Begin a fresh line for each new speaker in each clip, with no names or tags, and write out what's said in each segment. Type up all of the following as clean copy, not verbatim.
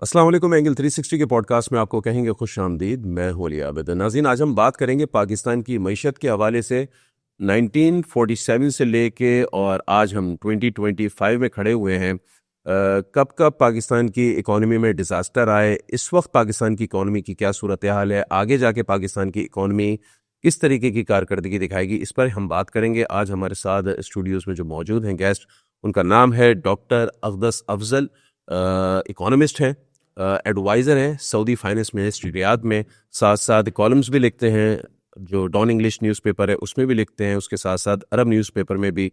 अस्सलाम वालेकुम। एंगल 360 के पॉडकास्ट में आपको कहेंगे खुश आमदीद। मैं हूं अली आबिद। नाज़रीन, आज हम बात करेंगे पाकिस्तान की मईशत के हवाले से 1947 से लेके और आज हम 2025 में खड़े हुए हैं। कब कब पाकिस्तान की इकॉनमी में डिज़ास्टर आए, इस वक्त पाकिस्तान की इकॉनमी की क्या सूरत हाल है, आगे जाके पाकिस्तान की इकॉनमी किस तरीके की कारकर्दगी दिखाएगी, इस पर हम बात करेंगे। आज हमारे साथ स्टूडियोज़ में जो मौजूद हैं गेस्ट, उनका नाम है डॉक्टर अक़दस अफजल। इकोनॉमिस्ट हैं, एडवाइज़र हैं सऊदी फाइनेंस मिनिस्ट्री रियाद में, साथ साथ कॉलम्स भी लिखते हैं, जो डॉन इंग्लिश न्यूज़पेपर है उसमें भी लिखते हैं, उसके साथ साथ अरब न्यूज़पेपर में भी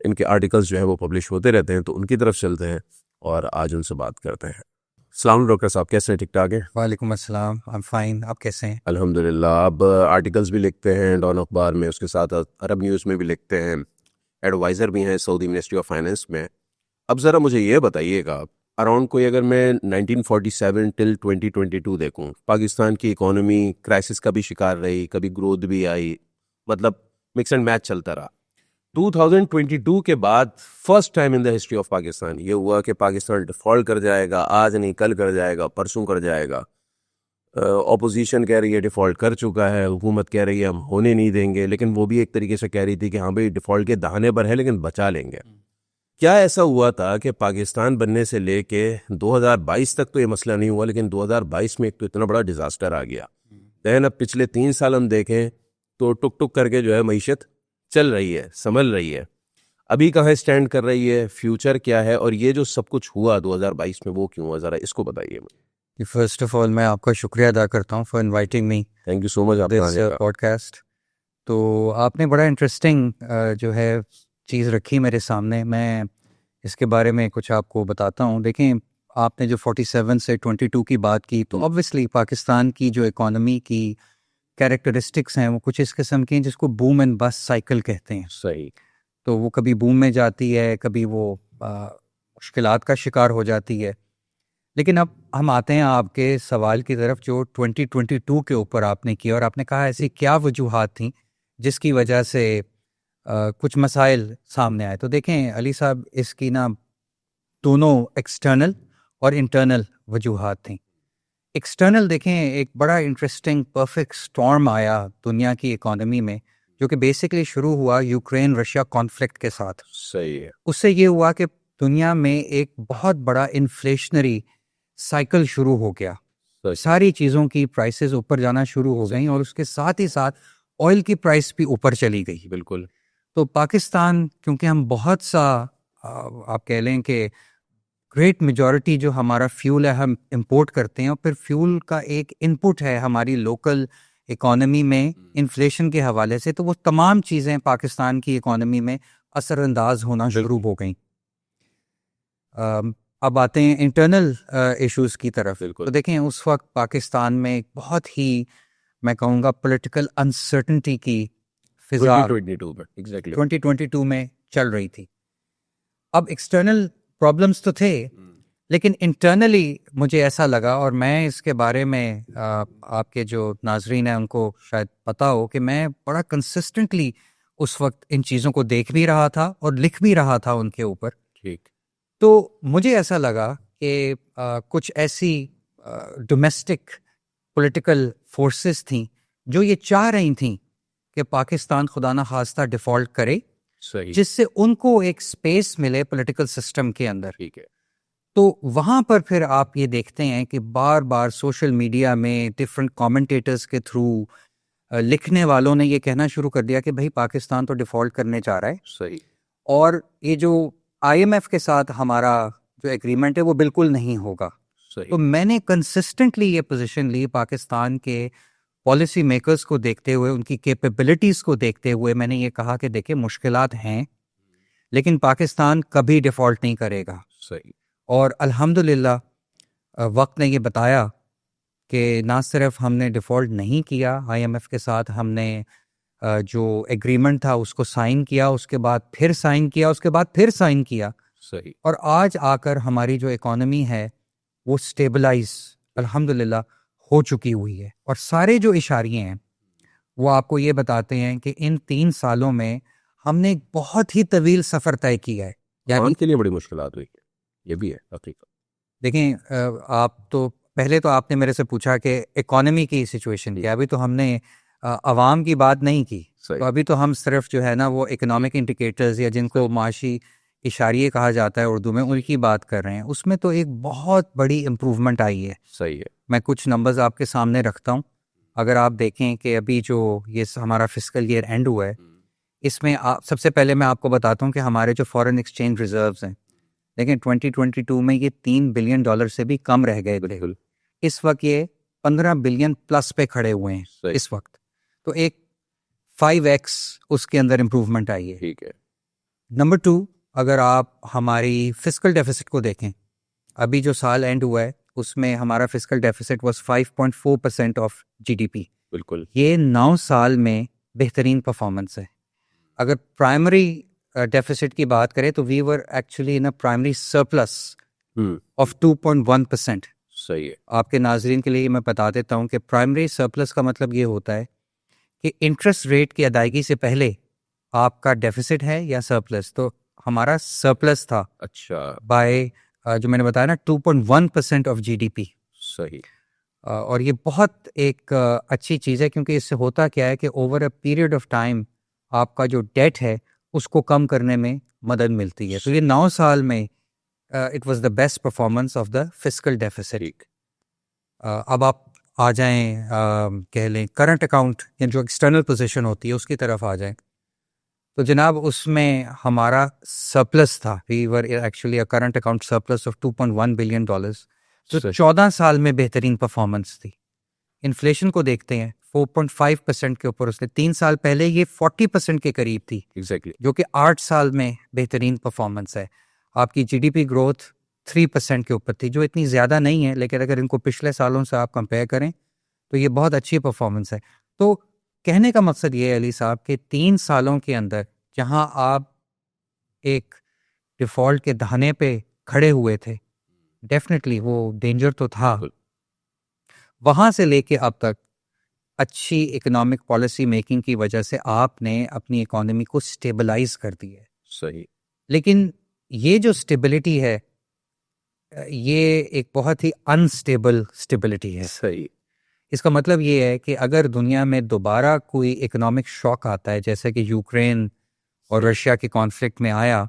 इनके आर्टिकल्स जो है वो पब्लिश होते रहते हैं। तो उनकी तरफ चलते हैं और आज उनसे बात करते हैं। अस्सलाम डॉक्टर साहब, कैसे हैं? ठीक ठाक हैं?
वालेकुम अस्सलाम, आई एम फाइन। आप कैसे हैं?
अल्हम्दुलिल्लाह। आप आर्टिकल्स भी लिखते हैं डॉन अखबार में, उसके साथ अरब न्यूज़ में भी लिखते हैं, एडवाइज़र भी हैं सऊदी मिनिस्ट्री ऑफ फाइनेंस में। अब ज़रा मुझे ये बताइएगा, अराउंड कोई अगर मैं 1947 टिल 2022 देखूं, पाकिस्तान की इकोनॉमी क्राइसिस का भी शिकार रही, कभी ग्रोथ भी आई, मतलब मिक्स एंड मैच चलता रहा। 2022 के बाद first time in the history of Pakistan ये हुआ कि पाकिस्तान डिफॉल्ट कर जाएगा, आज नहीं कल कर जाएगा, परसों कर जाएगा। ऑपोजिशन कह रही है डिफ़ॉल्ट कर चुका है, हुकूमत कह रही है हम होने नहीं देंगे, लेकिन वो भी एक तरीके से कह रही थी कि हाँ भाई डिफ़ॉल्ट के दहाने पर है लेकिन बचा लेंगे। क्या ऐसा हुआ था कि पाकिस्तान बनने से लेके 2022 तक तो ये मसला नहीं हुआ, लेकिन 2022 में एक तो इतना बड़ा डिज़ास्टर आ गया। दैन अब पिछले 3 साल हम देखें तो टुक टुक करके जो है मईशत चल रही है, संभल रही है। अभी कहाँ स्टैंड कर रही है, फ्यूचर क्या है, और ये जो सब कुछ हुआ 2022 में वो क्यों हुआ, ज़रा इसको बताइए मुझे।
फर्स्ट ऑफ ऑल मैं आपका शुक्रिया अदा करता हूँ for inviting me
thank you so much आपका
दिस
आने का।
पॉडकास्ट। तो आपने बड़ा इंटरेस्टिंग जो है चीज़ रखी मेरे सामने। मैं इसके बारे में कुछ आपको बताता हूँ। देखें, आपने जो 47 से 22 की बात की, तो ऑब्वियसली पाकिस्तान की जो इकोनॉमी की कैरेक्टरिस्टिक्स हैं वो कुछ इस किस्म की हैं जिसको बूम एंड बस्ट साइकिल कहते हैं।
सही।
तो वो कभी बूम में जाती है, कभी वो मुश्किलात का शिकार हो जाती है। लेकिन अब हम आते हैं आपके सवाल की तरफ जो 2022 के ऊपर आपने किया, और आपने कहा ऐसी क्या वजूहात थी जिसकी वजह से कुछ मसाइल सामने आए। तो देखें अली साहब, इसकी ना दोनों एक्सटर्नल और इंटरनल वजूहात थी। एक्सटर्नल देखें, एक बड़ा इंटरेस्टिंग परफेक्ट स्टॉर्म आया दुनिया की इकोनॉमी में, जो कि बेसिकली शुरू हुआ यूक्रेन रशिया कॉन्फ्लिक्ट के साथ।
सही है।
उससे ये हुआ कि दुनिया में एक बहुत बड़ा इन्फ्लेशनरी साइकिल शुरू हो गया।
सही।
सारी चीज़ों की प्राइसेस ऊपर जाना शुरू हो गई और उसके साथ ही साथ ऑयल की प्राइस भी ऊपर चली गई।
बिल्कुल।
तो पाकिस्तान, क्योंकि हम बहुत सा आप कह लें कि ग्रेट मेजॉरिटी जो हमारा फ्यूल है हम इंपोर्ट करते हैं, और फिर फ्यूल का एक इनपुट है हमारी लोकल इकोनॉमी में इन्फ्लेशन के हवाले से, तो वो तमाम चीज़ें पाकिस्तान की इकोनॉमी में असरअंदाज होना शुरू हो गई। अब आते हैं इंटरनल इश्यूज की तरफ। तो देखें, उस वक्त पाकिस्तान में एक बहुत ही, मैं कहूँगा, पॉलिटिकल अनसर्टनिटी की फिजा 2022 में चल रही थी। अब एक्सटर्नल प्रॉब्लम्स तो थे, लेकिन इंटरनली मुझे ऐसा लगा, और मैं इसके बारे में आपके जो नाजरीन हैं उनको शायद पता हो कि मैं बड़ा कंसिस्टेंटली उस वक्त इन चीज़ों को देख भी रहा था और लिख भी रहा था उनके ऊपर।
ठीक।
तो मुझे ऐसा लगा कि कुछ ऐसी डोमेस्टिक पॉलिटिकल फोर्सेस थी जो ये चाह रही थी कि पाकिस्तान खुदा ना खास्ता डिफ़ॉल्ट करे,
सही।
जिससे उनको एक स्पेस मिले पॉलिटिकल सिस्टम के अंदर।
ठीक है।
तो वहाँ पर फिर आप ये देखते हैं कि बार बार सोशल मीडिया में डिफरेंट कमेंटेटर्स के थ्रू लिखने वालों ने ये कहना शुरू कर दिया कि भाई पाकिस्तान तो डिफ़ॉल्ट करने जा रहा है।
सही।
और ये जो IMF के साथ हमारा जो एग्रीमेंट है वो बिल्कुल नहीं होगा।
सही।
तो मैंने कंसिस्टेंटली ये पोजीशन ली, पाकिस्तान के पॉलिसी मेकर्स को देखते हुए, उनकी कैपेबिलिटीज़ को देखते हुए मैंने ये कहा कि देखिए मुश्किलात हैं, लेकिन पाकिस्तान कभी डिफ़ॉल्ट नहीं करेगा।
सही।
और अल्हम्दुलिल्लाह वक्त ने ये बताया कि ना सिर्फ हमने डिफ़ॉल्ट नहीं किया, IMF के साथ हमने जो एग्रीमेंट था उसको साइन किया, उसके बाद फिर साइन किया, उसके बाद फिर साइन किया।
सही।
और आज आकर हमारी जो इकोनॉमी है वो स्टेबलाइज अल्हम्दुलिल्लाह हो चुकी हुई है। और सारे जो इशारे हैं वो आपको ये बताते हैं कि इन 3 सालों में हमने एक बहुत ही तवील सफ़र तय किया है।
आवाम के लिए बड़ी मुश्किलात हुई है, ये भी है हकीकत।
देखें आप तो पहले तो आपने मेरे से पूछा कि इकोनॉमी की सिचुएशन क्या है। अभी तो हमने अवाम की बात नहीं की।
सही।
तो अभी तो हम सिर्फ जो है ना वो इकोनॉमिक इंडिकेटर्स या जिनको माशी इशारिये कहा जाता है उर्दू में, उनकी बात कर रहे हैं। उसमें तो एक बहुत बड़ी इम्प्रूवमेंट आई है।
सही है।
मैं कुछ नंबर्स आपके सामने रखता हूँ। अगर आप देखें कि अभी जो ये हमारा फिस्कल ईयर एंड हुआ है, इसमें सबसे पहले मैं आपको बताता हूँ कि हमारे जो फॉरेन एक्सचेंज रिजर्व्स हैं, लेकिन 2022 में ये $3 बिलियन से भी कम रह गए थे।
बिल्कुल।
इस वक्त ये 15 बिलियन प्लस पे खड़े हुए हैं
सही।
इस वक्त। तो एक 5x उसके अंदर इम्प्रूवमेंट आई है।
ठीक है।
नंबर 2, अगर आप हमारी फिस्कल डेफिसिट को देखें, अभी जो साल एंड हुआ है उसमें हमारा fiscal deficit was 5.4% of GDP.
बिल्कुल।
ये 9 साल में बेहतरीन परफॉर्मेंस है। अगर प्राइमरी डेफिसिट की बात करें तो we were actually in a primary surplus of 2.1%।
सही है।
आपके नाजरीन के लिए मैं बता देता हूँ कि प्राइमरी सरप्लस का मतलब ये होता है कि इंटरेस्ट रेट की अदायगी से पहले आपका डेफिसिट है या सरप्लस। तो हमारा सरप्लस था
अच्छा।
बाय जो मैंने बताया ना 2.1% ऑफ जीडीपी।
सही।
और ये बहुत एक अच्छी चीज़ है, क्योंकि इससे होता क्या है कि over a period of time आपका जो डेट है उसको कम करने में मदद मिलती है। तो ये 9 साल में it was the best performance of the fiscal deficit.
ठीक।
अब आप आ जाएं कह लें करंट अकाउंट या जो एक्सटर्नल पोजीशन होती है उसकी तरफ आ जाएं। तो जनाब उसमें हमारा सरप्लस था। We were actually a current account surplus of $2.1 billion. तो
सही।
14 साल में बेहतरीन परफॉर्मेंस थी। इन्फ्लेशन को देखते हैं 4.5% के ऊपर, उसने 3 साल पहले ये 40% के करीब थी,
एग्जैक्टली।
जो कि 8 साल में बेहतरीन परफॉर्मेंस है। आपकी जीडीपी ग्रोथ 3% के ऊपर थी, जो इतनी ज़्यादा नहीं है, लेकिन अगर इनको पिछले सालों से आप कंपेयर करें तो ये बहुत अच्छी परफॉर्मेंस है। तो कहने का मकसद ये है अली साहब कि 3 सालों के अंदर जहां आप एक डिफ़ॉल्ट के दहाने पे खड़े हुए थे, डेफिनेटली वो डेंजर तो था,
बिल्कुल।
वहां से लेके अब तक अच्छी इकोनॉमिक पॉलिसी मेकिंग की वजह से आपने अपनी इकोनॉमी को स्टेबलाइज कर दी है।
सही।
लेकिन ये जो स्टेबिलिटी है ये एक बहुत ही अनस्टेबल स्टेबिलिटी है।
सही।
इसका मतलब ये है कि अगर दुनिया में दोबारा कोई इकोनॉमिक शॉक आता है, जैसे कि यूक्रेन और रशिया के कॉन्फ्लिक्ट में आया,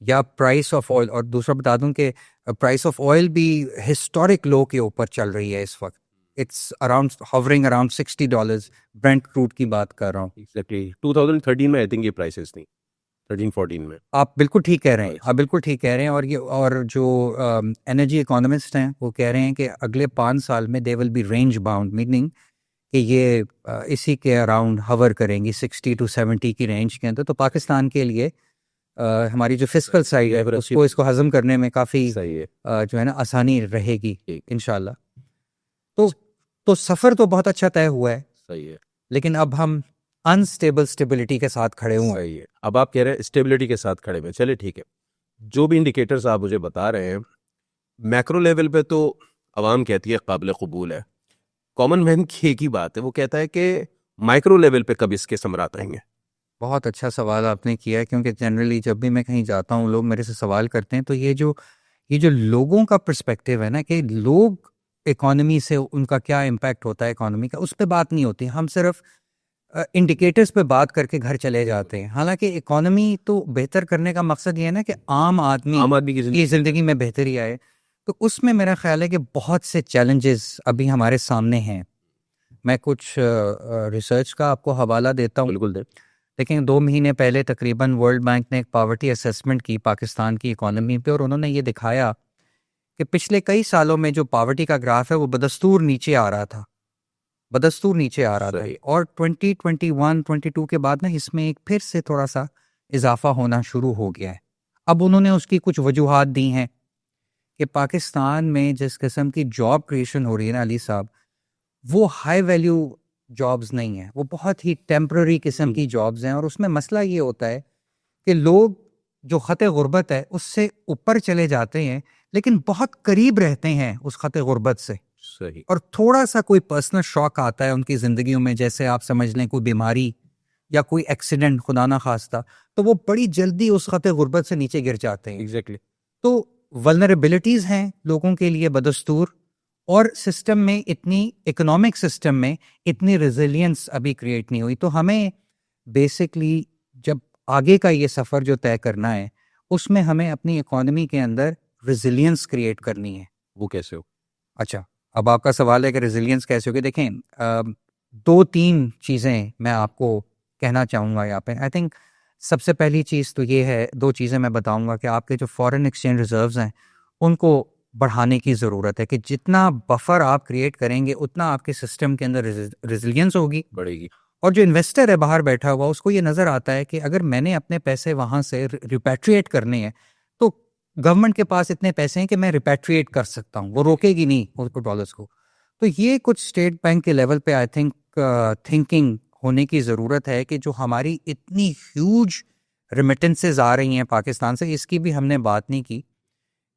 या प्राइस ऑफ ऑयल, और दूसरा बता दूं कि प्राइस ऑफ ऑयल भी हिस्टोरिक लो के ऊपर चल रही है इस वक्त। It's around hovering around $60। Brent crude की बात कर रहा हूँ।
एग्जैक्टली 2013 में आई थिंक ये प्राइसेस थी, 13-14 में।
आप बिल्कुल ठीक कह रहे हैं,
Right.
आप बिल्कुल ठीक कह रहे हैं। और जो एनर्जी इकोनॉमिस्ट हैं वो कह रहे हैं कि अगले 5 साल में they will be range bound, meaning कि ये इसी के अराउंड हवर करेंगी 60 to 70 की रेंज के अंदर। तो पाकिस्तान के लिए हमारी जो फिस्कल साइड है उसको इसको हजम करने में काफ़ी
सही है।
जो है ना आसानी रहेगी
ठीक।
इंशाल्लाह। तो सफ़र तो बहुत अच्छा तय हुआ है,
सही है।
लेकिन अब हम अनस्टेबल स्टेबिलिटी के साथ खड़े हुए हैं।
सही है। अब आप कह रहे हैं स्टेबिलिटी के साथ खड़े हुए, चलिए ठीक है। जो भी इंडिकेटर्स आप मुझे बता रहे हैं, मैक्रो लेवल पे तो आवाम कहती है काबिल कबूल है। कॉमन मैन की एक ही बात है, वो कहता है कि माइक्रो लेवल पे कब इसके समरात आएंगे।
बहुत अच्छा सवाल आपने किया है, क्योंकि जनरली जब भी मैं कहीं जाता हूँ लोग मेरे से सवाल करते हैं, तो ये जो लोगों का पर्सपेक्टिव है ना कि लोग इकोनॉमी से उनका क्या इम्पैक्ट होता है इकोनॉमी का, उस पर बात नहीं होती। हम सिर्फ इंडिकेटर्स पे बात करके घर चले जाते हैं। हालांकि इकोनॉमी तो बेहतर करने का मकसद ये है ना कि आम आदमी की ज़िंदगी में बेहतरी आए। तो उसमें मेरा ख्याल है कि बहुत से चैलेंजेस अभी हमारे सामने हैं। मैं कुछ रिसर्च का आपको हवाला देता हूँ।
बिल्कुल दे।
लेकिन 2 महीने पहले तकरीबन वर्ल्ड बैंक ने एक पॉवर्टी असेसमेंट की पाकिस्तान की इकोनॉमी पे, और उन्होंने ये दिखाया कि पिछले कई सालों में जो पॉवर्टी का ग्राफ है वो बदस्तूर नीचे आ रहा था, बदस्तूर नीचे आ रहा था।
सही।
और 2021-22 के बाद ना इसमें एक फिर से थोड़ा सा इजाफा होना शुरू हो गया है। अब उन्होंने उसकी कुछ वजूहात दी हैं कि पाकिस्तान में जिस किस्म की जॉब क्रिएशन हो रही है ना अली साहब, वो हाई वैल्यू जॉब्स नहीं है, वो बहुत ही टेम्पररी किस्म की जॉब्स हैं। और उसमें मसला ये होता है कि लोग जो ख़त गुर्बत है उससे ऊपर चले जाते हैं, लेकिन बहुत करीब रहते हैं उस ख़त गुर्बत से।
सही।
और थोड़ा सा कोई पर्सनल शॉक आता है उनकी ज़िंदगियों में, जैसे आप समझ लें कोई बीमारी या कोई एक्सीडेंट खुदा ना खास्ता, तो वो बड़ी जल्दी उस ख़त गुर्बत से नीचे गिर जाते हैं।
एग्जैक्टली।
तो वल्नरेबिलिटीज़ हैं लोगों के लिए बदस्तूर, और सिस्टम में इतनी, इकोनॉमिक सिस्टम में इतनी रेजिलियंस अभी क्रिएट नहीं हुई। तो हमें बेसिकली जब आगे का ये सफ़र जो तय करना है, उसमें हमें अपनी इकोनॉमी के अंदर रेजिलियंस क्रिएट करनी है।
वो कैसे हो?
अच्छा, अब आपका सवाल है कि रेजिलियंस कैसे होगी। देखें, 2-3 चीज़ें मैं आपको कहना चाहूँगा यहाँ पे। आई थिंक सबसे पहली चीज़ तो ये है, 2 चीज़ें मैं बताऊँगा कि आपके जो फॉरेन एक्सचेंज रिजर्व्स हैं उनको बढ़ाने की ज़रूरत है, कि जितना बफर आप क्रिएट करेंगे उतना आपके सिस्टम के अंदर रेजिलियंस होगी।
बढ़ेगी।
और जो इन्वेस्टर है बाहर बैठा हुआ, उसको ये नज़र आता है कि अगर मैंने अपने पैसे वहाँ से रिपैट्रिएट करने हैं तो गवर्नमेंट के पास इतने पैसे हैं कि मैं रिपैट्रिएट कर सकता हूँ, वो रोकेगी नहीं उसको, डॉलर्स को। तो ये कुछ स्टेट बैंक के लेवल पे आई थिंक थिंकिंग होने की ज़रूरत है कि जो हमारी इतनी ह्यूज रिमिटेंसेज आ रही हैं पाकिस्तान से, इसकी भी हमने बात नहीं की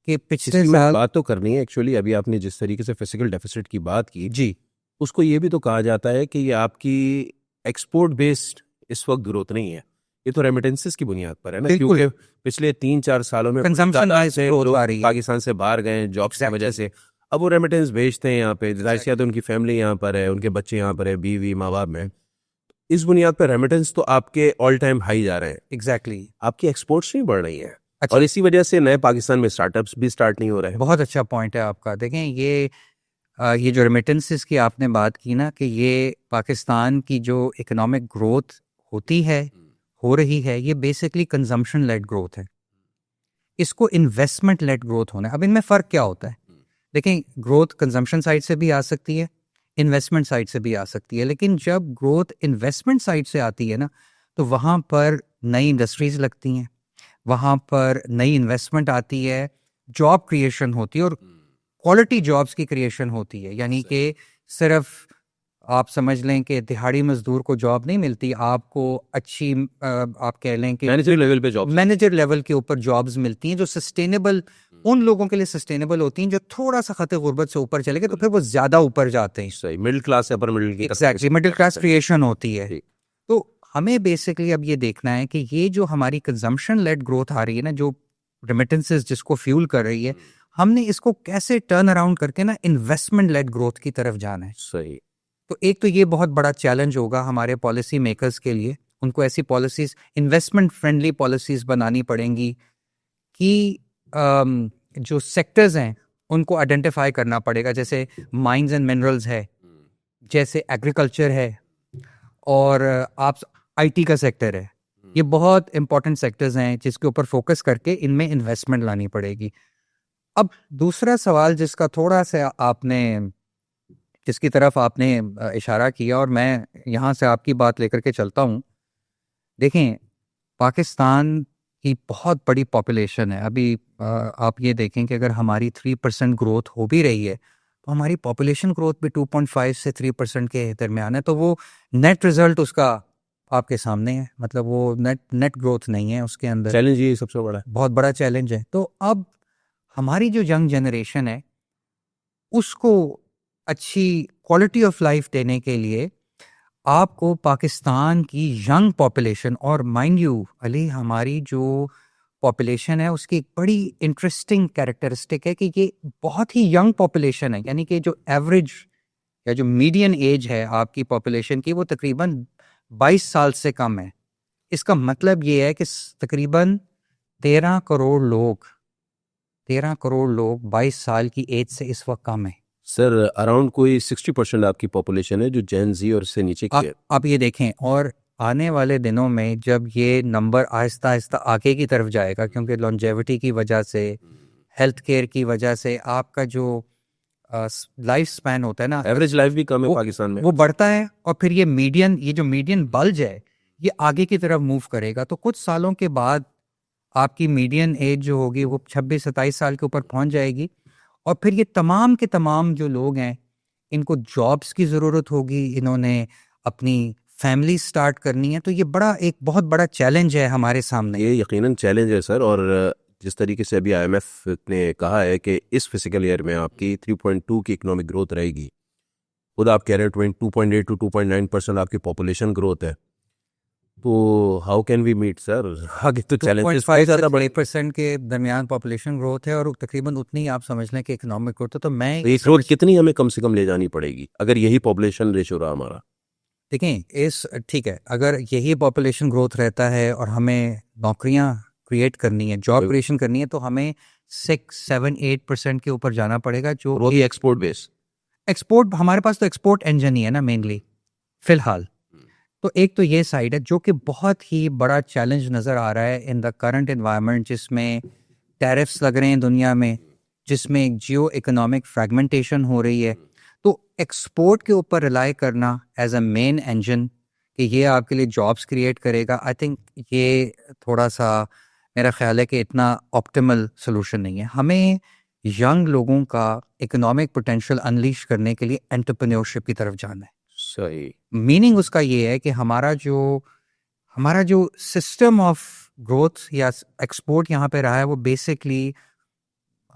कि पिछले
इसकी
साल।
बात तो करनी है एक्चुअली। अभी आपने जिस तरीके से फिजिकल डेफिसिट की बात की,
जी,
उसको ये भी तो कहा जाता है कि ये आपकी एक्सपोर्ट बेस्ड इस वक्त ग्रोथ नहीं है, ये तो रेमिटेंसेस की बुनियाद पर है ना,
बिल्कुल।
क्योंकि पिछले 3-4 सालों में
कंजम्पशन
ज्यादा
वाइज
से
ग्रोथ
लोग
आ रही है।
पाकिस्तान से बाहर गए जॉब्स की वजह से। अब वो रेमिटेंस भेजते हैं यहाँ पे, जाहिर सी बात है उनकी फैमिली यहाँ पर है, उनके बच्चे यहाँ पर है, बीवी माँ बाप में। इस बुनियाद पर रेमिटेंस तो आपके ऑल टाइम हाई जा रहे हैं,
एग्जैक्टली।
आपकी एक्सपोर्ट्स नहीं बढ़ रही हैं।
अच्छा,
और इसी वजह से नए पाकिस्तान में स्टार्टअप्स भी स्टार्ट नहीं हो रहे हैं।
बहुत अच्छा पॉइंट है आपका। देखें, ये जो रेमिटेंसेस की आपने बात की ना, कि ये पाकिस्तान की जो इकोनॉमिक ग्रोथ होती है, हो रही है, ये बेसिकली कंजम्पशन लेड ग्रोथ है। इसको इन्वेस्टमेंट लेड ग्रोथ होना है। अब इनमें फ़र्क क्या होता है? देखें, ग्रोथ कंजम्पशन साइड से भी आ सकती है, इन्वेस्टमेंट साइड से भी आ सकती है, लेकिन जब ग्रोथ इन्वेस्टमेंट साइड से आती है ना, तो वहाँ पर नई इंडस्ट्रीज़ लगती हैं, वहाँ पर नई इन्वेस्टमेंट आती है, जॉब क्रिएशन होती है, और क्वालिटी जॉब्स की क्रिएशन होती है। यानी कि सिर्फ आप समझ लें कि दिहाड़ी मजदूर को जॉब नहीं मिलती, आपको अच्छी आप कह लें कि
मैनेजर लेवल पे जॉब,
मैनेजर लेवल के ऊपर जॉब्स मिलती हैं, जो सस्टेनेबल, उन लोगों के लिए सस्टेनेबल होती हैं जो थोड़ा सा खत गुर्बत से ऊपर चले गए, तो फिर वो ज़्यादा ऊपर जाते हैं।
सही मिडिल क्लास से अपर मिडिल की
एग्जैक्टली, मिडिल क्लास क्रिएशन होती है।
ठीक।
तो हमें बेसिकली अब ये देखना है कि ये जो हमारी कंजम्पशन लेड ग्रोथ आ रही है ना, जो रेमिटेंसेस जिसको फ्यूल कर रही है, हमने इसको कैसे टर्न अराउंड करके ना इन्वेस्टमेंट लेड ग्रोथ की तरफ जाना है।
सही।
तो एक तो ये बहुत बड़ा चैलेंज होगा हमारे पॉलिसी मेकर्स के लिए, उनको ऐसी पॉलिसीज, इन्वेस्टमेंट फ्रेंडली पॉलिसीज बनानी पड़ेंगी कि जो सेक्टर्स हैं उनको आइडेंटिफाई करना पड़ेगा, जैसे माइंस एंड मिनरल्स है, जैसे एग्रीकल्चर है, और आप आईटी का सेक्टर है। ये बहुत इंपॉर्टेंट सेक्टर्स हैं जिसके ऊपर फोकस करके इनमें इन्वेस्टमेंट लानी पड़ेगी। अब दूसरा सवाल जिसका थोड़ा सा आपने, जिसकी तरफ आपने इशारा किया, और मैं यहाँ से आपकी बात लेकर के चलता हूँ। देखें, पाकिस्तान की बहुत बड़ी पॉपुलेशन है। अभी आप ये देखें कि अगर हमारी 3% ग्रोथ हो भी रही है, तो हमारी पॉपुलेशन ग्रोथ भी 2.5 से 3% के दरमियान है। तो वो नेट रिजल्ट उसका आपके सामने है, मतलब वो नेट ग्रोथ नहीं है उसके अंदर।
चैलेंज ये सबसे बड़ा है,
बहुत बड़ा चैलेंज है। तो अब हमारी जो यंग जनरेशन है उसको अच्छी क्वालिटी ऑफ लाइफ देने के लिए आपको पाकिस्तान की यंग पॉपुलेशन, और माइंड यू अली, हमारी जो पॉपुलेशन है उसकी एक बड़ी इंटरेस्टिंग कैरेक्टरिस्टिक है कि ये बहुत ही यंग पॉपुलेशन है। यानी कि जो एवरेज या जो मीडियन एज है आपकी पॉपुलेशन की, वो तकरीबन 22 साल से कम है। इसका मतलब ये है कि तकरीबन 13 करोड़ लोग 22 साल की एज से इस वक्त कम है।
सर अराउंड कोई 60% आपकी पॉपुलेशन है जो जेन जी और इससे नीचे की है।
आप ये देखें, और आने वाले दिनों में जब ये नंबर आहिस्ता आहिस्ता आगे की तरफ जाएगा, क्योंकि लॉन्जेविटी की वजह से, हेल्थ केयर की वजह से आपका जो लाइफ स्पैन होता है ना,
एवरेज लाइफ भी कम है पाकिस्तान में,
वो बढ़ता है, और फिर ये जो मीडियन बल्ज है ये आगे की तरफ मूव करेगा। तो कुछ सालों के बाद आपकी मीडियन एज जो होगी वो 26-27 साल के ऊपर पहुंच जाएगी, और फिर ये तमाम के तमाम जो लोग हैं इनको जॉब्स की ज़रूरत होगी, इन्होंने अपनी फैमिली स्टार्ट करनी है। तो ये एक बहुत बड़ा चैलेंज है हमारे सामने।
ये यकीनन चैलेंज है सर। और जिस तरीके से अभी IMF ने कहा है कि इस फिजिकल ईयर में आपकी 3.2 की इकोनॉमिक ग्रोथ रहेगी, खुद आप कह रहे हैं 2.8 to 2.9% आपकी पॉपुलेशन ग्रोथ है, तो how can we meet sir? आगे तो चैलेंजेस
2.5
बहुत
से
ज़्यादा बड़े।
3% के दरमियान पॉपुलेशन ग्रोथ है और तकरीबन उतनी ही आप समझ लें कि इकोनॉमिक ग्रोथ है। तो मैं
तो ये ग्रोथ कितनी हमें कम से कम ले जानी पड़ेगी अगर यही पॉपुलेशन रेशो रहा हमारा?
देखें इस ठीक है, अगर यही पॉपुलेशन ग्रोथ रहता है और हमें नौकरियां क्रिएट करनी है, जॉब क्रिएशन करनी है, तो हमें 6, 7, 8% के ऊपर जाना पड़ेगा। जो
वो भी एक्सपोर्ट बेस।
एक्सपोर्ट, हमारे पास तो एक्सपोर्ट इंजन ही है ना मेनली फिलहाल। तो एक तो ये साइड है जो कि बहुत ही बड़ा चैलेंज नज़र आ रहा है इन द करंट एनवायरनमेंट, जिसमें टैरिफ्स लग रहे हैं दुनिया में, जिसमें एक जियो इकोनॉमिक फ्रैगमेंटेशन हो रही है। तो एक्सपोर्ट के ऊपर रिलाई करना एज अ मेन इंजन कि ये आपके लिए जॉब्स क्रिएट करेगा, आई थिंक ये थोड़ा सा मेरा ख्याल है कि इतना ऑप्टिमल सोल्यूशन नहीं है। हमें यंग लोगों का इकोनॉमिक पोटेंशियल अनलीश करने के लिए एंटरप्रेन्योरशिप की तरफ जाना है।
सही।
मीनिंग उसका ये है कि हमारा जो सिस्टम ऑफ ग्रोथ या एक्सपोर्ट यहाँ पे रहा है वो बेसिकली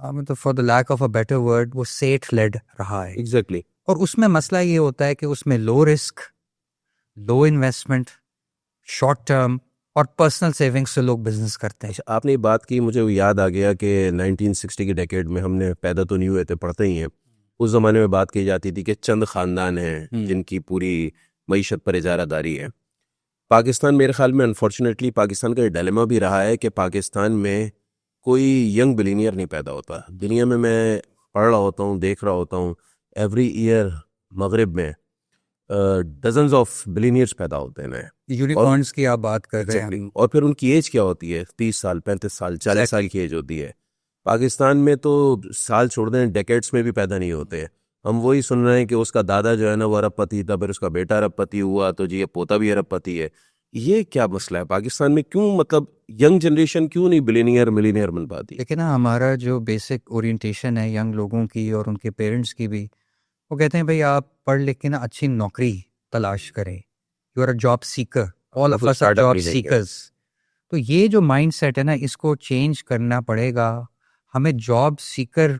मतलब for the lack of a better word वो सेठ लेड रहा है।
एग्जैक्टली।
और उसमें मसला ये होता है कि उसमें लो रिस्क, लो इन्वेस्टमेंट, शॉर्ट टर्म और पर्सनल सेविंग्स से लोग बिजनेस करते हैं।
अच्छा, आपने ये बात की, मुझे वो याद आ गया कि 1960 के डेकेड में, हमने पैदा तो नहीं हुए थे, पढ़ते ही हैं, उस ज़माने में बात की जाती थी कि चंद ख़ानदान हैं जिनकी पूरी मईशत पर इजारादारी है। पाकिस्तान, मेरे ख्याल में अनफॉर्चुनेटली पाकिस्तान का ये डायलेमा भी रहा है कि पाकिस्तान में कोई यंग बिलीनियर नहीं पैदा होता। दुनिया में मैं पढ़ रहा होता हूँ, देख रहा होता हूँ, एवरी ईयर मगरिब में डजन्स ऑफ बिलीनियर्स पैदा होते हैं नए।
यूनिकॉर्न्स की आप बात कर रहे हैं।
और फिर उनकी एज क्या होती है? 30 साल, 35 साल, 40 साल की एज होती है। पाकिस्तान में तो साल छोड़ दें, डेकेड्स में भी पैदा नहीं होते हैं। हम वही सुन रहे हैं कि उसका दादा जो है ना वो अरबपति था, फिर उसका बेटा अरबपति हुआ, तो जी ये पोता भी अरबपति है। ये क्या मसला है पाकिस्तान में? क्यों, मतलब यंग जनरेशन क्यों नहीं बिलियनियर मिलीनियर बन पाती?
लेकिन ना हमारा जो बेसिक ओरिएंटेशन है यंग लोगों की और उनके पेरेंट्स की भी, वो कहते हैं भाई आप पढ़ लिख के ना अच्छी नौकरी तलाश करें, you are a job seeker, all of
कोई
अस आर
स्टार्टअप
जॉब
नहीं देंगे।
सीकर्स। तो ये जो माइंड सेट है ना इसको चेंज करना पड़ेगा। हमें जॉब सीकर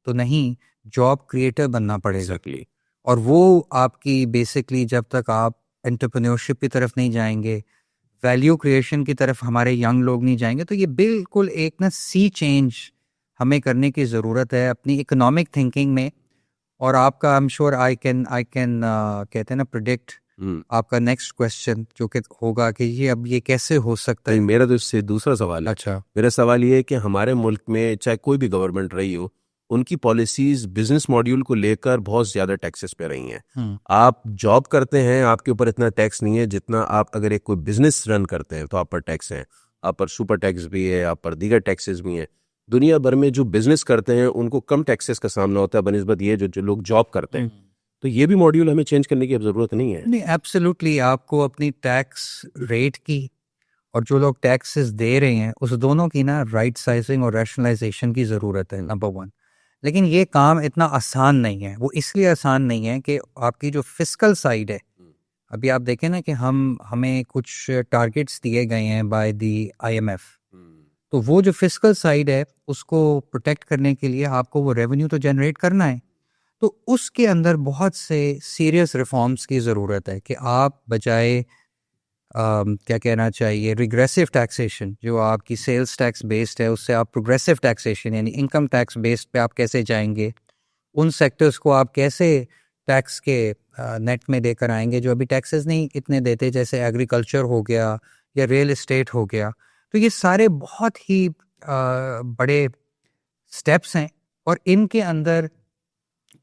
तो नहीं, जॉब क्रिएटर बनना पड़ेगा।
एग्जैक्टली।
और वो आपकी बेसिकली जब तक आप एंटरप्रेन्योरशिप की तरफ नहीं जाएंगे, वैल्यू क्रिएशन की तरफ हमारे यंग लोग नहीं जाएंगे, तो ये बिल्कुल एक ना सी चेंज हमें करने की ज़रूरत है अपनी इकोनॉमिक थिंकिंग में। और आपका I am sure I can कहते हैं ना प्रिडिक्ट आपका नेक्स्ट क्वेश्चन जो कि होगा कि ये अब ये कैसे हो सकता
नहीं,
है।
मेरा तो इससे दूसरा सवाल है।
अच्छा।
मेरा सवाल ये है कि हमारे मुल्क में चाहे कोई भी गवर्नमेंट रही हो, उनकी पॉलिसीज बिजनेस मॉड्यूल को लेकर बहुत ज़्यादा टैक्सेस पे रही हैं। आप जॉब करते हैं, आपके ऊपर इतना टैक्स नहीं है जितना आप अगर एक कोई बिजनेस रन करते हैं तो आप पर टैक्स है। आप पर सुपर टैक्स भी है, आप पर दीगर टैक्सेस भी हैं। दुनिया भर में जो बिजनेस करते हैं उनको कम टैक्सेस का सामना होता है बनस्बत ये जो लोग जॉब करते हैं। तो ये भी मॉड्यूल हमें चेंज करने की अब ज़रूरत नहीं है।
नहीं, एब्सोल्युटली आपको अपनी टैक्स रेट की और जो लोग टैक्सेस दे रहे हैं उस दोनों की ना राइट साइजिंग और रैशनलाइजेशन की ज़रूरत है, नंबर वन। लेकिन ये काम इतना आसान नहीं है। वो इसलिए आसान नहीं है कि आपकी जो फिस्कल साइड है, अभी आप देखें ना कि हमें कुछ टारगेट्स दिए गए हैं बाय द आईएमएफ। तो वो जो फिस्कल साइड है उसको प्रोटेक्ट करने के लिए आपको वो रेवेन्यू तो जनरेट करना है। तो उसके अंदर बहुत से सीरियस रिफॉर्म्स की ज़रूरत है कि आप बजाय क्या कहना चाहिए रिग्रेसिव टैक्सेशन, जो आपकी सेल्स टैक्स बेस्ड है, उससे आप प्रोग्रेसिव टैक्सेशन यानी इनकम टैक्स बेस्ड पे आप कैसे जाएंगे। उन सेक्टर्स को आप कैसे टैक्स के नेट में देकर आएंगे जो अभी टैक्सेस नहीं इतने देते, जैसे एग्रीकल्चर हो गया या रियल एस्टेट हो गया। तो ये सारे बहुत ही बड़े स्टेप्स हैं और इनके अंदर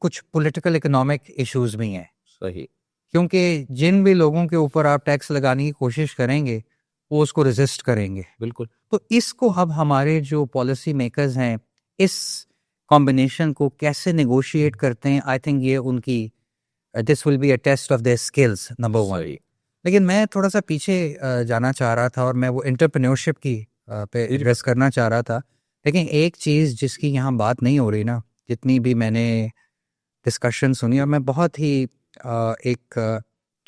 कुछ पॉलिटिकल इकोनॉमिक इश्यूज भी हैं।
सही।
क्योंकि जिन भी लोगों के ऊपर आप टैक्स लगाने की कोशिश करेंगे वो उसको रेजिस्ट करेंगे।
बिल्कुल।
तो इसको अब हमारे जो पॉलिसी मेकर्स हैं इस कॉम्बिनेशन को कैसे नेगोशिएट करते हैं, आई थिंक ये उनकी this will be a test of their skills, number one.
सही।
लेकिन मैं थोड़ा सा पीछे जाना चाह रहा था और मैं वो एंटरप्रेन्योरशिप की पे एड्रेस करना चाह रहा था। लेकिन एक चीज़ जिसकी यहाँ बात नहीं हो रही ना, जितनी भी मैंने डिस्कशन सुनी, और मैं बहुत ही एक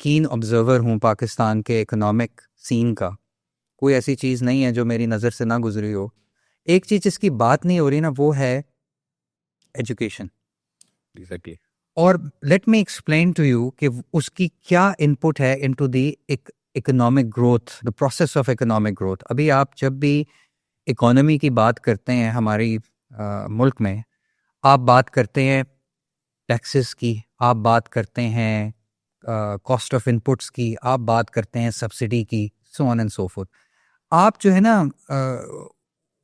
कीन ऑब्जर्वर हूँ पाकिस्तान के इकोनॉमिक सीन का, कोई ऐसी चीज़ नहीं है जो मेरी नज़र से ना गुजरी हो। एक चीज़ जिसकी बात नहीं हो रही ना वो है एजुकेशन। और let me explain to you कि उसकी क्या इनपुट है into the economic growth, the process of economic growth. अभी आप जब भी इकोनॉमी की बात करते हैं हमारी मुल्क में, आप बात करते हैं टैक्सेस की, आप बात करते हैं कॉस्ट ऑफ इनपुट्स की, आप बात करते हैं सब्सिडी की, so on and so fourth. आप जो है ना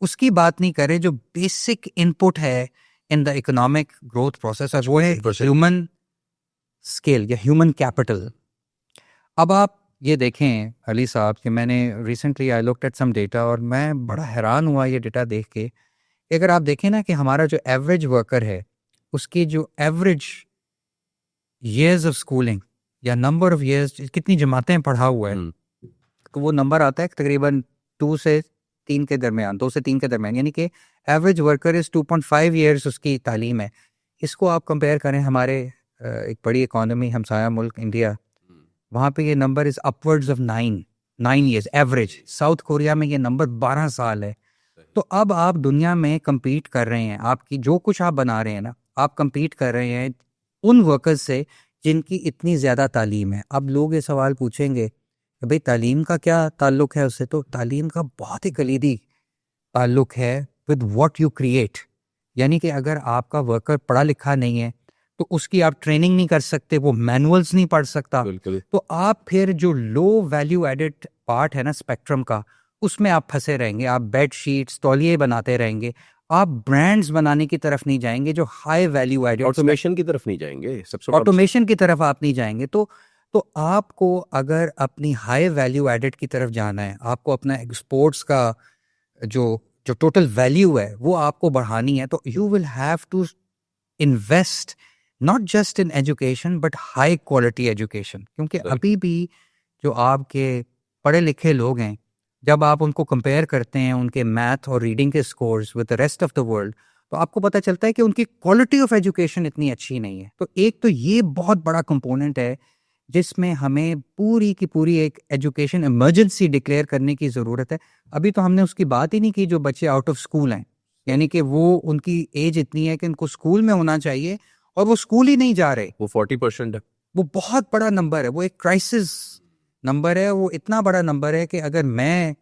उसकी बात नहीं करें जो बेसिक इनपुट है in the economic growth process, और वो है
100%।
ह्यूमन स्केल या ह्यूमन कैपिटल। अब आप ये देखें अली साहब कि मैंने recently I looked at some data और मैं बड़ा हैरान हुआ ये डेटा देख के। अगर आप देखें ना कि हमारा जो एवरेज वर्कर है उसकी जो एवरेज years ऑफ स्कूलिंग या नंबर ऑफ years, कितनी जमातें पढ़ा हुआ है, तो वो नंबर आता है तकरीबन 2 से 3 के दरमियान, 2 से 3 के दरमियान, यानी कि एवरेज वर्कर इज़ 2.5 years उसकी तालीम है। इसको आप कंपेयर करें हमारे एक बड़ी इकॉनमी हमसाया मुल्क इंडिया, वहाँ पे ये number is upwards of 9 years average. South Korea में ये नंबर 12 साल है। तो अब आप दुनिया में compete कर रहे हैं, आपकी जो कुछ आप बना रहे हैं ना, आप compete कर रहे हैं उन वर्कर्स से जिनकी इतनी ज़्यादा तालीम है। अब लोग ये सवाल पूछेंगे कि भाई तालीम का क्या ताल्लुक़ है उससे? तो तालीम का बहुत ही कलीदी ताल्लुक़ है विद व्हाट यू क्रिएट। यानी कि अगर आपका वर्कर पढ़ा लिखा नहीं है तो उसकी आप ट्रेनिंग नहीं कर सकते, वो मैनुअल्स नहीं पढ़ सकता,
बिल्कुल।
तो आप फिर जो लो वैल्यू एडेड पार्ट है ना स्पेक्ट्रम का, उसमें आप फंसे रहेंगे। आप बेड शीट्स, तौलिए बनाते रहेंगे, आप ब्रांड्स बनाने की तरफ नहीं जाएंगे जो हाई वैल्यू एडेड,
ऑटोमेशन की तरफ नहीं जाएंगे, सबसे
ऑटोमेशन की तरफ आप नहीं जाएंगे। तो आपको अगर अपनी हाई वैल्यू एडेड की तरफ जाना है, आपको अपना एक्सपोर्ट्स का जो जो टोटल वैल्यू है वो आपको बढ़ानी है, तो you will have to invest not just in education but high quality education. क्योंकि अभी भी जो आपके पढ़े लिखे लोग हैं, जब आप उनको कंपेयर करते हैं उनके मैथ और रीडिंग के scores with the rest of the world, तो आपको पता चलता है कि उनकी क्वालिटी ऑफ एजुकेशन इतनी अच्छी नहीं है। तो एक तो ये बहुत बड़ा कंपोनेंट है जिसमें हमें पूरी की पूरी एक एजुकेशन इमरजेंसी डिक्लेयर करने की ज़रूरत है। अभी तो हमने उसकी बात ही नहीं की जो बच्चे आउट ऑफ स्कूल हैं, यानी कि वो उनकी एज इतनी है कि उनको स्कूल में होना चाहिए और वो स्कूल ही नहीं जा रहे।
वो 40% है।
वो बहुत बड़ा नंबर है, वो एक क्राइसिस नंबर है। वो इतना बड़ा नंबर है कि अगर मैं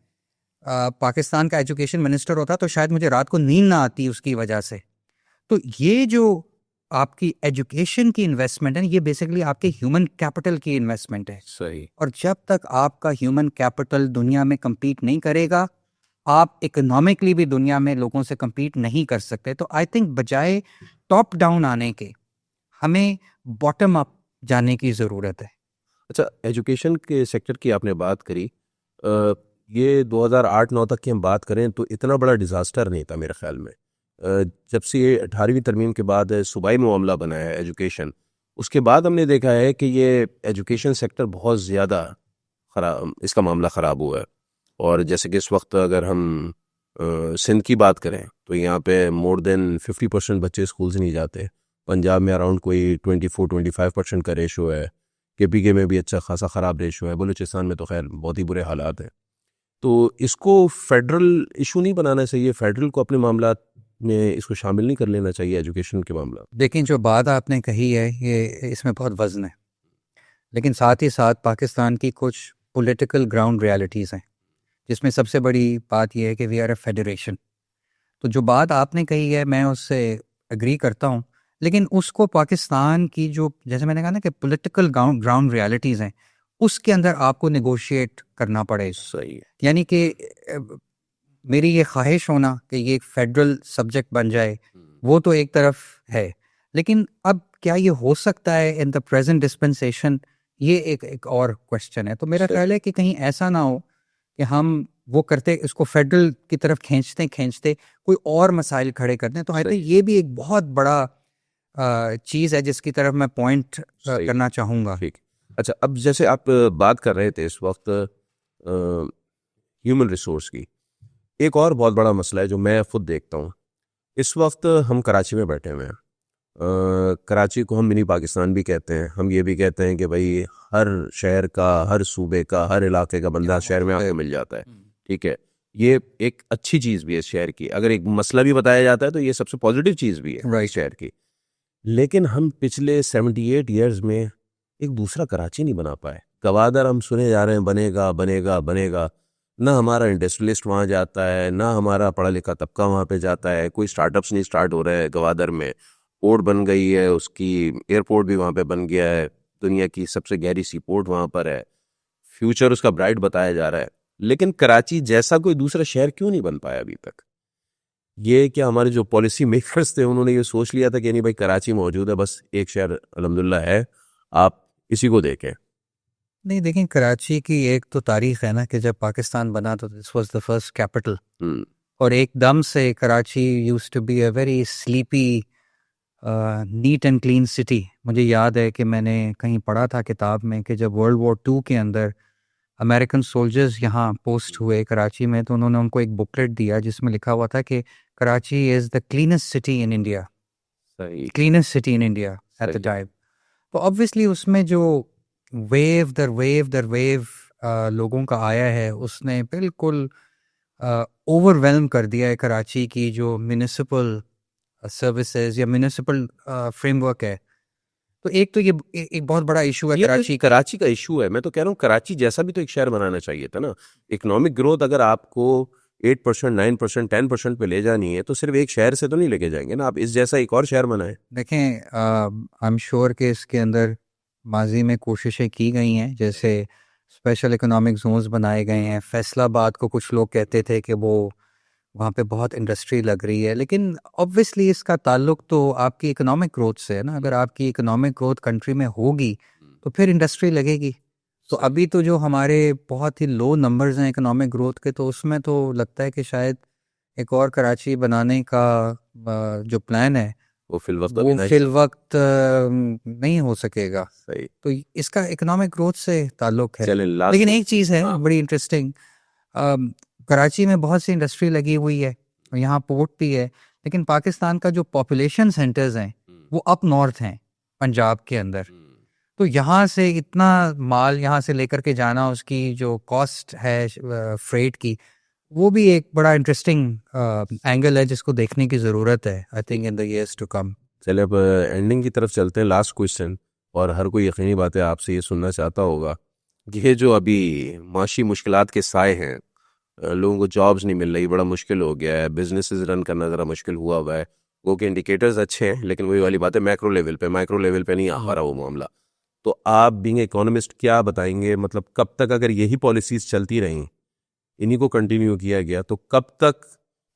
पाकिस्तान का एजुकेशन मिनिस्टर होता तो शायद मुझे रात को नींद ना आती उसकी वजह से। तो ये जो आपकी एजुकेशन की इन्वेस्टमेंट है, ये बेसिकली आपके ह्यूमन कैपिटल की इन्वेस्टमेंट है।
सही।
और जब तक आपका ह्यूमन कैपिटल दुनिया में compete नहीं करेगा, आप इकोनॉमिकली भी दुनिया में लोगों से compete नहीं कर सकते। तो आई थिंक बजाय टॉप डाउन आने के हमें बॉटम अप जाने की ज़रूरत है।
अच्छा, एजुकेशन के सेक्टर की आपने बात करी, ये 2008-9 तक की हम बात करें तो इतना बड़ा डिज़ास्टर नहीं था मेरे ख्याल में। जब से ये 18वीं तरमीम के बाद सूबाई मामला बना है एजुकेशन, उसके बाद हमने देखा है कि ये एजुकेशन सेक्टर बहुत ज़्यादा ख़राब, इसका मामला ख़राब हुआ है। और जैसे कि इस वक्त अगर हम सिंध की बात करें तो यहाँ पे मोर देन 50% बच्चे स्कूल से नहीं जाते। पंजाब में अराउंड कोई 24-25% का रेशो है। KPK में भी अच्छा खासा ख़राब रेशो है। बलूचिस्तान में तो खैर बहुत ही बुरे हालात हैं। तो इसको फेडरल इशू नहीं बनाना चाहिए, फेडरल को अपने मामला में इसको शामिल नहीं कर लेना चाहिए एजुकेशन के मामला।
लेकिन जो बात आपने कही है ये इसमें बहुत वज़न है, लेकिन साथ ही साथ पाकिस्तान की कुछ पॉलिटिकल ग्राउंड रियलिटीज़ हैं, जिसमें सबसे बड़ी बात यह है कि वी आर अ फेडरेशन। तो जो बात आपने कही है मैं उससे एग्री करता हूँ, लेकिन उसको पाकिस्तान की जो, जैसे मैंने कहा ना कि पॉलिटिकल ग्राउंड रियलिटीज़ हैं, उसके अंदर आपको नेगोशिएट करना पड़ेगा।
सही है।
यानी कि मेरी ये ख्वाहिश होना कि ये एक फेडरल सब्जेक्ट बन जाए, वो तो एक तरफ है, लेकिन अब क्या ये हो सकता है इन द प्रेजेंट डिस्पेंसेशन, ये एक और क्वेश्चन है। तो मेरा ख्याल है कि कहीं ऐसा ना हो कि हम वो करते इसको फेडरल की तरफ खींचते कोई और मसाइल खड़े कर दें। तो आई थिंक ये भी एक बहुत बड़ा चीज़ है जिसकी तरफ मैं पॉइंट करना चाहूँगा।
ठीक। अच्छा, अब जैसे आप बात कर रहे थे इस वक्त ह्यूमन रिसोर्स की, एक और बहुत बड़ा मसला है जो मैं खुद देखता हूँ। इस वक्त हम कराची में बैठे हुए हैं। कराची को हम मिनी पाकिस्तान भी कहते हैं। हम ये भी कहते हैं कि भाई हर शहर का, हर सूबे का, हर इलाके का बंदा शहर में आके मिल जाता है। ठीक है, ये एक अच्छी चीज़ भी है शहर की। अगर एक मसला भी बताया जाता है तो ये सबसे पॉजिटिव चीज़ भी है शहर की। लेकिन हम पिछले 78 ईयर्स में एक दूसरा कराची नहीं बना पाए। गवादर हम सुने जा रहे हैं बनेगा बनेगा बनेगा, ना हमारा इंडस्ट्रियलिस्ट वहाँ जाता है, ना हमारा पढ़ा लिखा तबका वहाँ पे जाता है, कोई स्टार्टअप्स नहीं स्टार्ट हो रहे हैं गवादर में। पोर्ट बन गई है उसकी, एयरपोर्ट भी वहाँ पे बन गया है, दुनिया की सबसे गहरी सी पोर्ट वहाँ पर है, फ्यूचर उसका ब्राइट बताया जा रहा है। लेकिन कराची जैसा कोई दूसरा शहर क्यों नहीं बन पाया अभी तक? ये क्या हमारे जो पॉलिसी मेकर्स थे उन्होंने ये सोच लिया था कि नहीं भाई कराची मौजूद है, बस एक शहर अल्हम्दुलिल्लाह है, आप इसी को देखें?
नहीं, देखें, कराची की एक तो तारीख है ना कि जब पाकिस्तान बना तो this was the first capital,
hmm.
और एकदम से Karachi used to be a very sleepy neat and clean city. मुझे याद है कि मैंने कहीं पढ़ा था किताब में कि जब वर्ल्ड वॉर टू के अंदर अमेरिकन सोल्जर्स यहाँ पोस्ट हुए कराची में, तो उन्होंने उनको एक बुकलेट दिया जिसमें लिखा हुआ था कि Karachi is the cleanest city in India,
सही।
Cleanest city in India at the
सही।
टाइम। तो ऑब्वियसली उसमें जो वेव दर वेव दर वेव लोगों का आया है उसने बिल्कुल ओवरवेलम कर दिया है कराची की जो म्यूनिसिपल सर्विसेज या म्यूनिसिपल फ्रेमवर्क है। तो एक तो ये एक बहुत बड़ा इशू है
ये तो
कराची का।
कराची का इशू है। मैं तो कह रहा हूँ कराची जैसा भी तो एक शहर बनाना चाहिए था ना। इकोनॉमिक ग्रोथ अगर आपको 8%, 9%, 10% पे ले जानी है तो सिर्फ एक शहर से तो नहीं लेके जाएंगे ना, आप इस जैसा एक और शहर बनाएं।
देखें, आई एम श्योर कि इसके अंदर माजी में कोशिशें की गई हैं, जैसे स्पेशल इकोनॉमिक जोन्स बनाए गए हैं। फैसलाबाद को कुछ लोग कहते थे कि वो वहाँ पे बहुत इंडस्ट्री लग रही है, लेकिन ऑब्वियसली इसका ताल्लुक तो आपकी इकोनॉमिक ग्रोथ से है ना। अगर आपकी इकोनॉमिक ग्रोथ कंट्री में होगी तो फिर इंडस्ट्री लगेगी। तो अभी तो जो हमारे बहुत ही लो नंबर्स हैं इकोनॉमिक ग्रोथ के, तो उसमें तो लगता है कि शायद एक और कराची बनाने का जो प्लान है
वो फिल वक्त
वो
अभी नहीं।
फिल वक्त नहीं हो सकेगा।
सही।
तो इसका इकोनॉमिक ग्रोथ से ताल्लुक है।
चलें लास्ट।
लेकिन एक चीज़ है
हाँ।
बड़ी इंटरेस्टिंग, कराची में बहुत सी इंडस्ट्री लगी हुई है और यहाँ पोर्ट भी है, लेकिन पाकिस्तान का जो पॉपुलेशन सेंटर्स हैं वो अप नॉर्थ हैं, पंजाब के अंदर। तो यहाँ से इतना माल यहाँ से लेकर के जाना, उसकी जो कॉस्ट है फ्रेट की, वो भी एक बड़ा इंटरेस्टिंग एंगल है जिसको देखने की ज़रूरत है, I think, in the years to come.
चले अब एंडिंग की तरफ चलते हैं, लास्ट क्वेश्चन। और हर कोई यकीनी बात है आपसे ये सुनना चाहता होगा कि ये जो अभी माशी मुश्किलात के साए हैं, लोगों को जॉब्स नहीं मिल रही, बड़ा मुश्किल हो गया है, बिजनेसेस रन करना ज़रा मुश्किल हुआ हुआ है। वो के इंडिकेटर्स अच्छे हैं लेकिन वही वाली बात है, मैक्रो लेवल पे माइक्रो लेवल पे नहीं आ पा रहा वो मामला। तो आप बीइंग इकोनॉमिस्ट क्या बताएंगे, मतलब कब तक अगर यही पॉलिसीज चलती रहीं, इन्हीं को कंटिन्यू किया गया, तो कब तक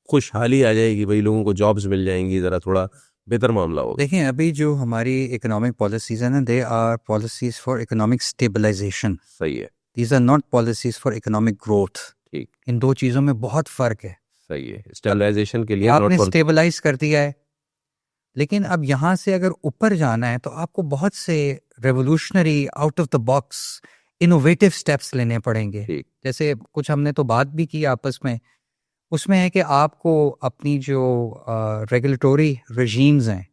खुशहाली आ जाएगी भाई, लोगों को जॉब्स मिल जाएंगी, ज़रा थोड़ा बेहतर मामला होगा?
देखें, अभी जो हमारी इकोनॉमिक पॉलिसीज हैं ना, they are policies for economic stabilisation.
सही है।
These are not policies for economic growth.
ठीक।
इन दो चीज़ों में बहुत फ़र्क है।
सही है, स्टेबलाइजेशन के लिए
आपने
not for-
स्टेबलाइज कर दिया है, लेकिन अब यहाँ से अगर ऊपर जाना है तो आपको बहुत से revolutionary, out of the box, innovative steps लेने पड़ेंगे।
ठीक।
जैसे कुछ हमने तो बात भी की आपस में, उसमें है कि आपको अपनी जो रेगुलेटरी रजीम्स हैं,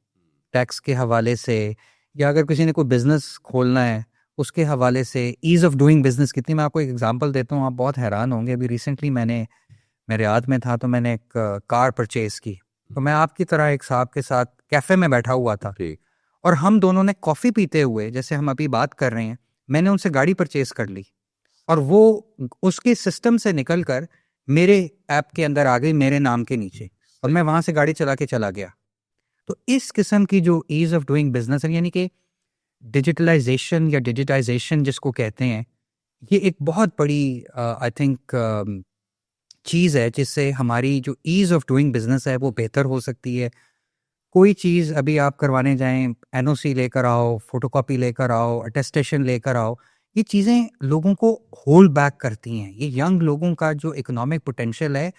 टैक्स के हवाले से, या अगर किसी ने कोई बिजनेस खोलना है उसके हवाले से, ईज़ ऑफ डूइंग बिजनेस कितनी। मैं आपको एक एग्जांपल देता हूँ, आप बहुत हैरान होंगे। अभी रिसेंटली मेरे याद में था तो मैंने एक कार परचेज की। तो मैं आपकी तरह एक साहब के साथ कैफ़े में बैठा हुआ था,
ठीक।
और हम दोनों ने कॉफ़ी पीते हुए, जैसे हम अभी बात कर रहे हैं, मैंने उनसे गाड़ी परचेज कर ली और वो उसके सिस्टम से निकल कर मेरे ऐप के अंदर आ गई, मेरे नाम के नीचे, और मैं वहाँ से गाड़ी चला के चला गया। तो इस किस्म की जो ईज़ ऑफ डूइंग बिजनेस है, यानी कि डिजिटलाइजेशन या डिजिटाइजेशन जिसको कहते हैं, ये एक बहुत बड़ी आई थिंक चीज़ है जिससे हमारी जो ईज़ ऑफ डूइंग बिजनेस है वो बेहतर हो सकती है। कोई चीज़ अभी आप करवाने जाएं, एनओसी लेकर आओ, फोटोकॉपी लेकर आओ, अटेस्टेशन लेकर आओ, ये चीज़ें लोगों को होल्ड बैक करती हैं। ये यंग लोगों का जो इकोनॉमिक पोटेंशियल है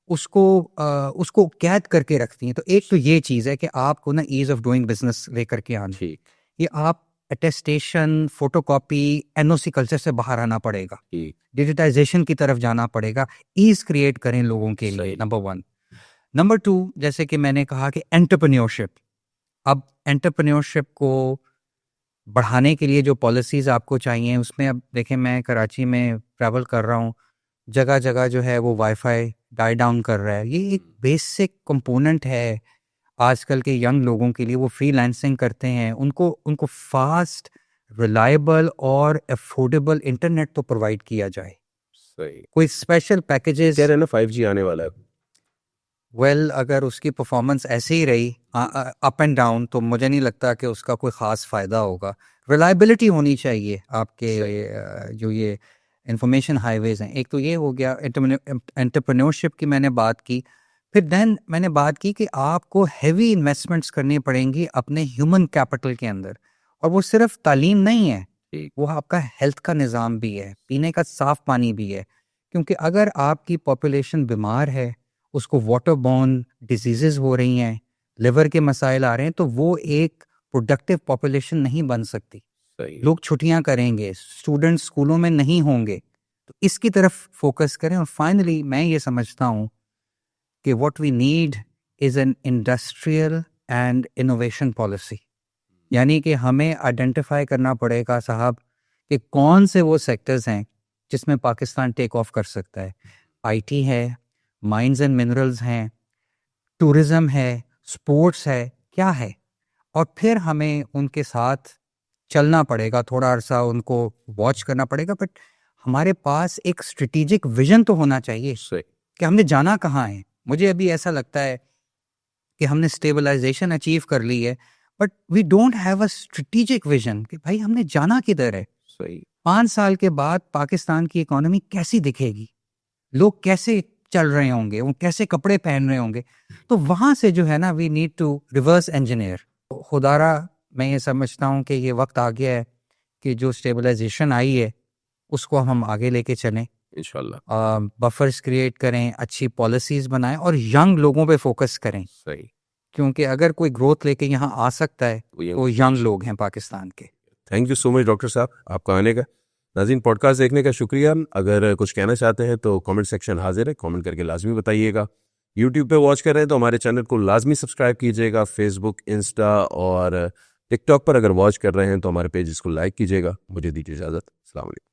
उसको कैद करके रखती हैं। तो एक तो ये चीज़ है कि आपको ना ईज़ ऑफ डूइंग बिजनेस लेकर के आना,
ठीक।
ये आप अटेस्टेशन, फोटोकॉपी, एनओसी कल्चर से बाहर आना पड़ेगा,
ठीक।
डिजिटाइजेशन की तरफ जाना पड़ेगा, ईज क्रिएट करें लोगों के लिए,
सही।
Number one. नंबर टू, जैसे कि मैंने कहा कि एंटरप्रेन्योरशिप, अब एंटरप्रेन्योरशिप को बढ़ाने के लिए जो पॉलिसीज़ आपको चाहिए उसमें, अब देखें, मैं कराची में ट्रैवल कर रहा हूँ, जगह जगह जो है वो वाईफाई डाई डाउन कर रहा है। ये एक बेसिक कंपोनेंट है आजकल के यंग लोगों के लिए। वो फ्रीलांसिंग करते हैं, उनको फास्ट रिलायबल और अफोर्डेबल इंटरनेट तो प्रोवाइड किया जाए।
सही
कोई स्पेशल पैकेजेस,
कह रहे हैं ना 5G आने वाला है।
वेल अगर उसकी परफॉर्मेंस ऐसे ही रही अप एंड डाउन तो मुझे नहीं लगता कि उसका कोई ख़ास फ़ायदा होगा। रिलायबिलिटी होनी चाहिए आपके जो ये इंफॉर्मेशन हाईवेज़ हैं। एक तो ये हो गया, एंटरप्रेन्योरशिप की मैंने बात की। फिर देन मैंने बात की कि आपको हैवी इन्वेस्टमेंट्स करनी पड़ेंगी अपने ह्यूमन कैपिटल के अंदर, और वो सिर्फ तालीम नहीं है,
ठीक।
वो आपका हेल्थ का निज़ाम भी है, पीने का साफ़ पानी भी है। क्योंकि अगर आपकी पॉपुलेशन बीमार है, उसको वाटर बॉर्न डिजीजेस हो रही हैं, लिवर के मसाइल आ रहे हैं, तो वो एक प्रोडक्टिव पॉपुलेशन नहीं बन सकती।
सही
लोग छुट्टियां करेंगे, स्टूडेंट्स स्कूलों में नहीं होंगे। तो इसकी तरफ फोकस करें। और फाइनली मैं ये समझता हूँ कि what we need is an industrial and innovation policy. यानी कि हमें आइडेंटिफाई करना पड़ेगा साहब कि कौन से वो सेक्टर्स हैं जिसमें पाकिस्तान टेक ऑफ कर सकता है। आईटी है, माइंस एंड मिनरल्स हैं, टूरिज्म है, स्पोर्ट्स है, क्या है। और फिर हमें उनके साथ चलना पड़ेगा, थोड़ा अरसा उनको वॉच करना पड़ेगा। बट हमारे पास एक स्ट्रेटेजिक विजन तो होना चाहिए
सही
कि हमने जाना कहाँ है। मुझे अभी ऐसा लगता है कि हमने स्टेबलाइजेशन अचीव कर ली है, but we don't have a strategic vision कि भाई हमने जाना किधर है।
सही
5 साल के बाद पाकिस्तान की इकोनॉमी कैसी दिखेगी, लोग कैसे चल रहे होंगे, वो कैसे कपड़े पहन रहे होंगे। तो वहाँ से जो है ना, we need to reverse engineer. खुदारा मैं ये समझता हूँ कि ये वक्त आ गया है कि जो स्टेबलाइजेशन आई है उसको हम आगे लेके चलें,
इंशाल्लाह।
बफर्स क्रिएट करें, अच्छी पॉलिसीज़ बनाएं और यंग लोगों पे फोकस करें।
सही
क्योंकि अगर कोई ग्रोथ लेके यहाँ आ सकता है
वो
तो यंग लोग हैं पाकिस्तान के।
Thank you so much doctor साहब आपका आने का। नाज़रीन, पॉडकास्ट देखने का शुक्रिया। अगर कुछ कहना चाहते हैं तो कमेंट सेक्शन हाजिर है, कमेंट करके लाजमी बताइएगा। यूट्यूब पे वॉच कर रहे हैं तो हमारे चैनल को लाजमी सब्सक्राइब कीजिएगा। फेसबुक, इंस्टा और टिकटॉक पर अगर वॉच कर रहे हैं तो हमारे पेजेस को लाइक कीजिएगा। मुझे दीजिए इजाज़त। अस्सलाम वालेकुम।